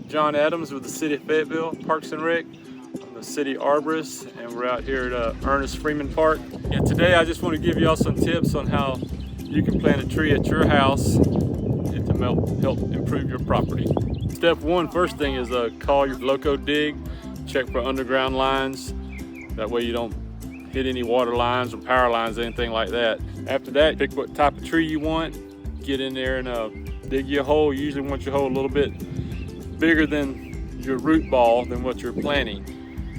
John Adams with the City of Fayetteville, Parks and Rec. I'm the City Arborist, and we're out here at Ernest Freeman Park. And today I just want to give y'all some tips on how you can plant a tree at your house and to help improve your property. Step one, first thing is call your local dig, check for underground lines. That way you don't hit any water lines or power lines, anything like that. After that, pick what type of tree you want, get in there and dig you a hole. You usually want your hole a little bit bigger than your root ball than what you're planting.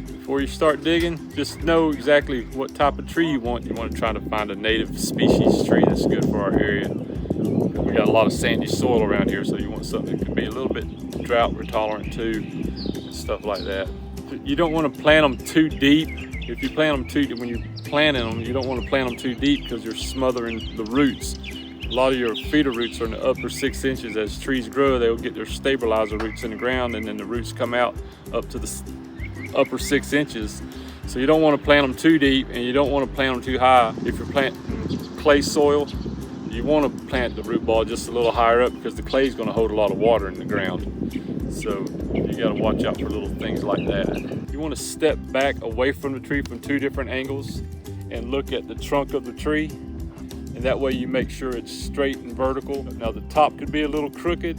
Before you start digging, just know exactly what type of tree you want. You want to try to find a native species tree that's good for our area. We got a lot of sandy soil around here, so you want something that can be a little bit drought tolerant too, and stuff like that. You don't want to plant them too deep. If you plant them too deep, when you're planting them, you don't want to plant them too deep because you're smothering the roots. A lot of your feeder roots are in the upper 6 inches. As trees grow, they'll get their stabilizer roots in the ground, and then the roots come out up to the upper 6 inches. So you don't want to plant them too deep, and you don't want to plant them too high. If you're planting clay soil, you want to plant the root ball just a little higher up because the clay is going to hold a lot of water in the ground. So you got to watch out for little things like that. You want to step back away from the tree from two different angles and look at the trunk of the tree. And that way you make sure it's straight and vertical. Now the top could be a little crooked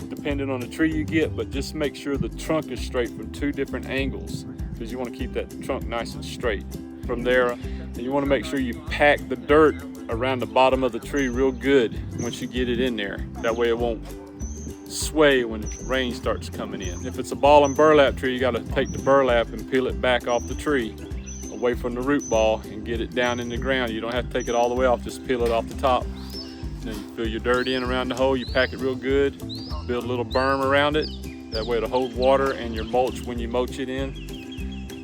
depending on the tree you get, but just make sure the trunk is straight from two different angles because you want to keep that trunk nice and straight. From there, and you want to make sure you pack the dirt around the bottom of the tree real good once you get it in there. That way it won't sway when rain starts coming in. If it's a ball and burlap tree, you got to take the burlap and peel it back off the tree away from the root ball and get it down in the ground. You don't have to take it all the way off, just peel it off the top. Then you fill your dirt in around the hole, you pack it real good, build a little berm around it. That way it'll hold water and your mulch when you mulch it in.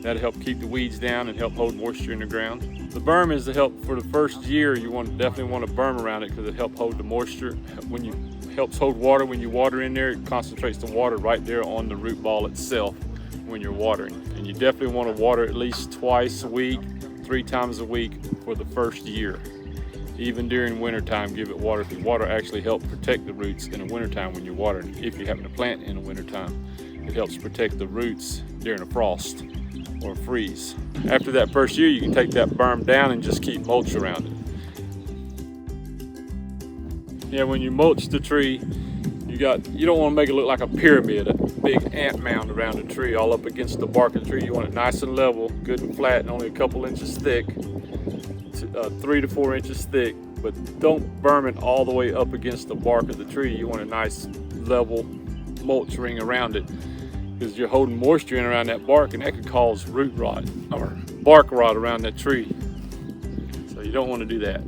That'll help keep the weeds down and help hold moisture in the ground. The berm is to help for the first year. You definitely want a berm around it because it helps hold the moisture. Helps hold water when you water in there. It concentrates the water right there on the root ball itself when you're watering. And you definitely want to water at least twice a week, 3 times a week for the first year. Even during wintertime, give it water because water actually helps protect the roots in the wintertime when you're watering. If you happen to plant in the wintertime, it helps protect the roots during a frost or a freeze. After that first year, you can take that berm down and just keep mulch around it. Yeah, when you mulch the tree, you don't want to make it look like a pyramid, a big ant mound around the tree all up against the bark of the tree. You want it nice and level, good and flat, and only a couple inches thick, 3 to 4 inches thick, but don't berm it all the way up against the bark of the tree. You want a nice level mulch ring around it because you're holding moisture in around that bark, and that could cause root rot or bark rot around that tree. So you don't want to do that.